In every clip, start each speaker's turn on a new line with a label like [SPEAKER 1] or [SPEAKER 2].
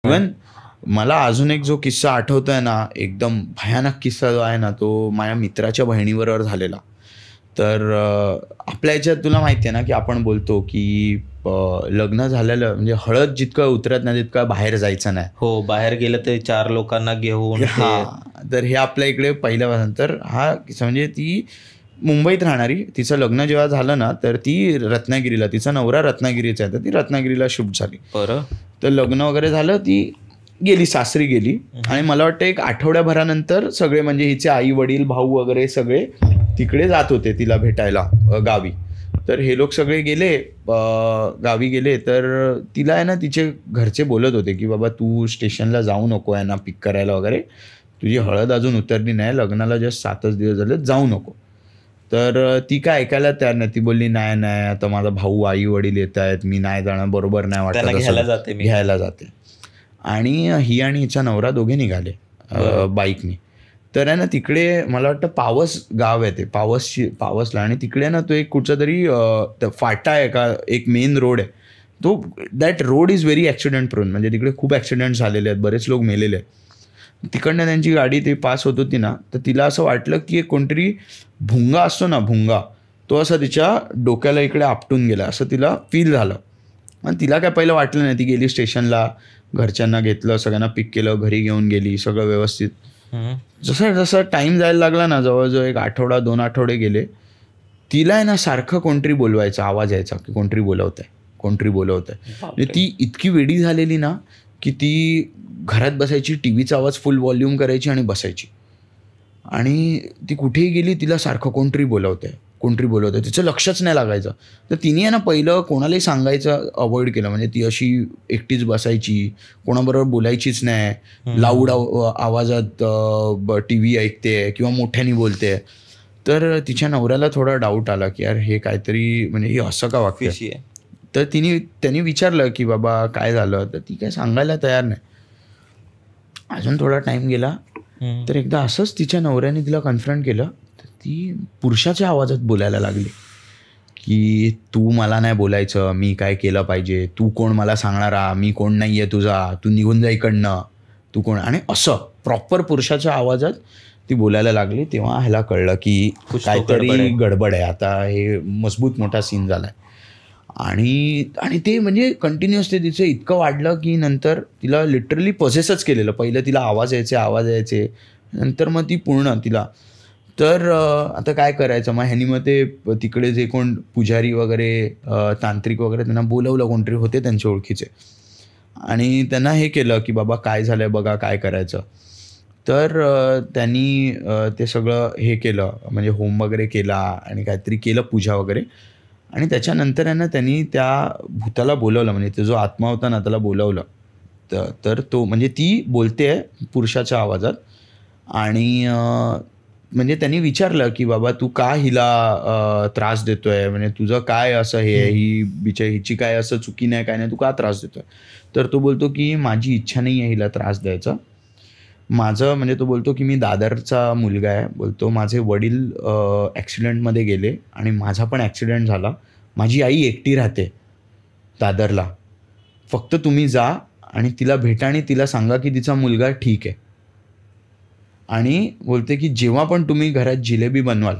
[SPEAKER 1] Even मला अजून एक जो किस्सा आठवतोय ना, एकदम भयानक किस्सा जो आहे ना, तो माझ्या मित्राच्या बहिणीबरोबर झालेला. तर आपल्या ह्याच्यात तुला माहिती आहे ना, की आपण बोलतो की लग्न झालेलं म्हणजे हळद जितकं उतरत नाही तितकं बाहेर जायचं नाही.
[SPEAKER 2] हो, बाहेर गेलं ते 4 लोकांना घेऊन ते
[SPEAKER 1] हां, तर हे आपल्या इकडे पहिल्यापासून. तर हा किस्सा म्हणजे ती मुंबईत राहणारी, तिचं लग्न जेव्हा झालं ना, तर ती रत्नागिरीला, तिचा नवरा रत्नागिरीचा आहे, तर ती रत्नागिरीला शिफ्ट झाली.
[SPEAKER 2] बरं.
[SPEAKER 1] तर लग्न वगैरे झालं, ती गेली, सासरी गेली. आणि मला वाटतं एक आठवड्याभरानंतर सगळे म्हणजे हिचे आई वडील भाऊ वगैरे सगळे तिकडे जात होते तिला भेटायला गावी. तर हे लोक सगळे गेले, गावी गेले. तर तिला आहे ना तिचे घरचे बोलत होते की बाबा तू स्टेशनला जाऊ नको आहे ना पिक करायला वगैरे, तुझी हळद अजून उतरली नाही, लग्नाला जस्ट 7च दिवस झाले, जाऊ नको. तर ती काय ऐकायला तयार नाही. ती बोलली नाही नाही, आता माझा भाऊ आई वडील येत आहेत, मी नाही जाणार, बरोबर नाही
[SPEAKER 2] त्यांना
[SPEAKER 1] वाटत,
[SPEAKER 2] घ्यायला जाते मी.
[SPEAKER 1] घ्यायला जाते. आणि ही आणि हिचा नवरा दोघे निघाले बाईकनी. तर आहे ना तिकडे मला वाटतं पावस गाव आहे ते, पावसला. आणि तिकडे ना तो एक कुठचा तरी फाटा आहे का, एक मेन रोड आहे तो. That road is very accident prone, म्हणजे तिकडे खूप ॲक्सिडेंट झालेले आहेत, बरेच लोक मेलेले आहेत. तिकडनं त्यांची गाडी ते पास होत होती ना, तर तिला असं वाटलं की एक कोणतरी भुंगा असतो ना, भुंगा, तो असं तिच्या डोक्याला इकडे आपटून गेला असं तिला फील झालं. आणि तिला काय पहिलं वाटलं नाही. ती गेली स्टेशनला, घरच्यांना घेतलं, सगळ्यांना पिक केलं, घरी घेऊन गेली, सगळं व्यवस्थित. जसं जसं टाईम जायला लागला ना, जवळजवळ 1 आठवडा 2 आठवडे गेले, तिला आहे ना सारखं कोणतरी बोलवायचा, आवाज यायचा की कोणतरी बोलवत आहे, कोणतरी बोलवत आहे. म्हणजे ती इतकी वेडी झालेली ना की ती घरात बसायची, टी व्हीचा आवाज फुल व्हॉल्यूम करायची आणि बसायची. आणि ती कुठेही गेली तिला सारखं कोणतरी बोलवत आहे, कोणतरी बोलवत आहे, तिचं लक्षच नाही लागायचं. तर तिने आहे ना पहिलं कोणालाही सांगायचं अवॉइड केलं. म्हणजे ती अशी एकटीच बसायची, कोणाबरोबर बोलायचीच नाही, लाऊड आवाजात टी व्ही ऐकते किंवा मोठ्याने बोलते. तर तिच्या नवऱ्याला थोडा डाऊट आला की यार हे काहीतरी, म्हणजे हे असं का वागते. तर त्यांनी विचारलं की बाबा काय झालं, तर ती काय सांगायला तयार नाही. अजून थोडा टाईम गेला, तर एकदा असंच तिच्या नवऱ्याने तिला कन्फ्रंट केलं. तर ती पुरुषाच्या आवाजात बोलायला लागली की तू मला नाही बोलायचं, मी काय केलं पाहिजे, तू कोण मला सांगणारा, मी कोण नाही आहे तुझा, तू निघून जा इकडनं, तू कोण. आणि असं प्रॉपर पुरुषाच्या आवाजात ती बोलायला लागली. तेव्हा ह्याला कळलं की काहीतरी गडबड आहे, आता हे मजबूत मोठा सीन झाला आहे. आणि ते म्हणजे कंटिन्युअसली तिचं इतकं वाढलं की नंतर तिला लिटरली पॉसेसच केलेलं. पहिलं तिला आवाज यायचे, नंतर मग ती पूर्ण तिला. तर आता काय करायचं, मग ह्यानी मग ते तिकडे जे कोण पुजारी वगैरे, तांत्रिक वगैरे, त्यांना बोलवलं, कोणतरी होते त्यांच्या ओळखीचे, आणि त्यांना हे केलं की बाबा काय झालं बघा, काय करायचं. तर त्यांनी ते सगळं हे केलं, म्हणजे होम वगैरे केला आणि काहीतरी केलं, पूजा वगैरे. आणि त्याच्यानंतर आहे ना त्यांनी त्या भूताला बोलवलं, म्हणजे तो जो आत्मा होता ना त्याला बोलवलं. तर तो म्हणजे ती बोलते आहे पुरुषाच्या आवाजात. आणि म्हणजे त्यांनी विचारलं की बाबा तू का हिला त्रास देतोय, म्हणजे तुझं काय असं हे, हिची काय असं चुकी नाही, काय नाही, तू का त्रास देतोय. तर तो बोलतो की माझी इच्छा नाही आहे हिला त्रास द्यायचा. माझं म्हणजे तो बोलतो की मी दादरचा मुलगा आहे. बोलतो माझे वडील ॲक्सिडेंटमध्ये गेले आणि माझा पण ॲक्सिडेंट झाला. माझी आई एकटी राहते दादरला. फक्त तुम्ही जा आणि तिला भेटा आणि तिला सांगा की तिचा मुलगा ठीक आहे. आणि बोलते की जेव्हा पण तुम्ही घरात जिलेबी बनवाल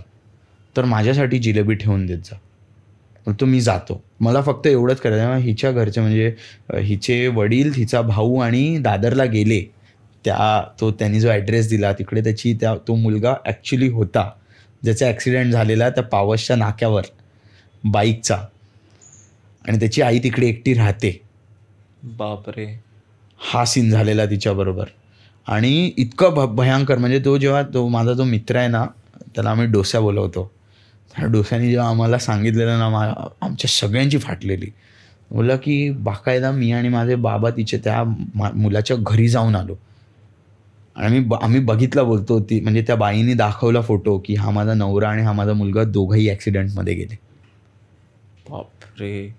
[SPEAKER 1] तर माझ्यासाठी जिलेबी ठेवून देत जा. बोलतो मी जातो, मला फक्त एवढंच करायचं. हिच्या घरचे म्हणजे हिचे वडील, हिचा भाऊ आणि दादरला गेले. त्यांनी जो ॲड्रेस दिला तिकडे तो मुलगा ॲक्च्युली होता ज्याचा ॲक्सिडेंट झालेला त्या पावसच्या नाक्यावर बाईकचा. आणि त्याची आई तिकडे एकटी राहते.
[SPEAKER 2] बापरे.
[SPEAKER 1] हा सीन झालेला तिच्याबरोबर. आणि इतकं भयंकर, म्हणजे जेव्हा माझा जो मित्र आहे ना त्याला आम्ही डोस्या बोलवतो. त्या डोस्याने जेव्हा आम्हाला सांगितलेलं ना, आमच्या सगळ्यांची फाटलेली. बोलला की बाकायदा मी आणि माझे बाबा तिचे त्या मुलाच्या घरी जाऊन आलो. आणि आम्ही बघितलं, बोलतो ती म्हणजे त्या बाईने दाखवला फोटो की हा माझा नवरा आणि हा माझा मुलगा दोघंही ॲक्सिडेंटमध्ये गेले.
[SPEAKER 2] बापरे.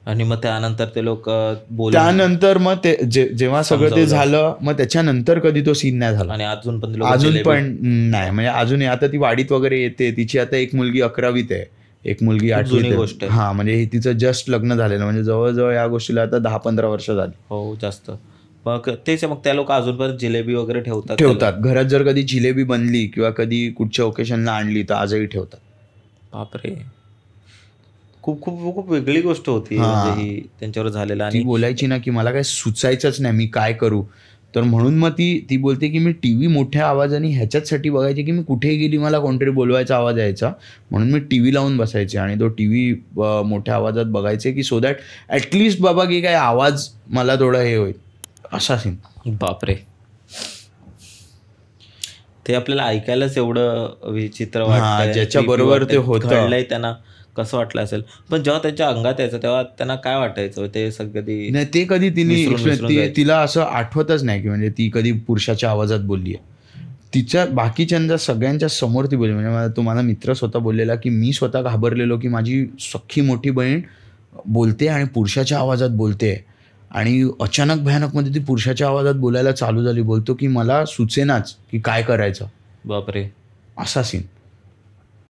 [SPEAKER 2] आणि मग त्यानंतर ते लोक
[SPEAKER 1] त्यानंतर मग ते जेव्हा सगळं ते झालं, मग त्याच्यानंतर कधी तो सीन नाही झाला.
[SPEAKER 2] आणि अजून पण
[SPEAKER 1] नाही, म्हणजे अजून आता ती वाडीत वगैरे येते. तिची आता एक मुलगी 11वीत आहे, एक मुलगी 8वीत आहे. हां, म्हणजे तिचं जस्ट लग्न झालेलं, म्हणजे जवळजवळ या गोष्टीला आता 10-15 वर्ष झाली.
[SPEAKER 2] हो, जास्त. मग तेच आहे, मग त्या लोक अजूनपर्यंत जिलेबी वगैरे ठेवतात
[SPEAKER 1] ठेवतात. घरात जर कधी जिलेबी बनली किंवा कधी कुठच्या ओकेशनला आणली तर आजही ठेवतात.
[SPEAKER 2] बापरे, खूप खूप खूप वेगळी गोष्ट होती म्हणजे ही त्यांच्यावर झालेला.
[SPEAKER 1] ती
[SPEAKER 2] आणि
[SPEAKER 1] बोलायची ना की मला काय सुचायचंच नाही, मी काय करू. तर म्हणून मग ती बोलते की मी टीव्ही मोठ्या आवाजाने ह्याच्याचसाठी बघायची की मी कुठेही गेली मला कोणतरी बोलवायचा आवाज यायचा, म्हणून मी टीव्ही लावून बसायचे आणि तो टीव्ही मोठ्या आवाजात बघायचे की सो दॅट ॲटलिस्ट बाबा की काय आवाज मला थोडं हे होईल, असा सीन.
[SPEAKER 2] बापरे, ते आपल्याला ऐकायलाच एवढं विचित्र
[SPEAKER 1] हां,
[SPEAKER 2] वाटतंय.
[SPEAKER 1] ज्याच्याबरोबर ते होतं.
[SPEAKER 2] घडलंय त्यांना कसं वाटलं असेल. पण जेव्हा त्यांच्या अंगात यायचं तेव्हा त्यांना काय वाटायचं ते कधी
[SPEAKER 1] नाही ते कधी
[SPEAKER 2] विसरून जायचं.
[SPEAKER 1] तिला असं आठवतच नाही की म्हणजे ती कधी पुरुषाच्या आवाजात बोलली आहे. तिच्या बाकीच्यांच्या सगळ्यांच्या समोर ती बोलली. म्हणजे तो माझा मित्र स्वतः बोललेला की मी स्वतः घाबरलेलो की माझी सख्खी मोठी बहीण बोलते आणि पुरुषाच्या आवाजात बोलते आणि अचानक भयानकमध्ये ती पुरुषाच्या आवाजात बोलायला चालू झाली. बोलतो की मला सुचेनाच की काय करायचं,
[SPEAKER 2] बापरे,
[SPEAKER 1] असा सीन.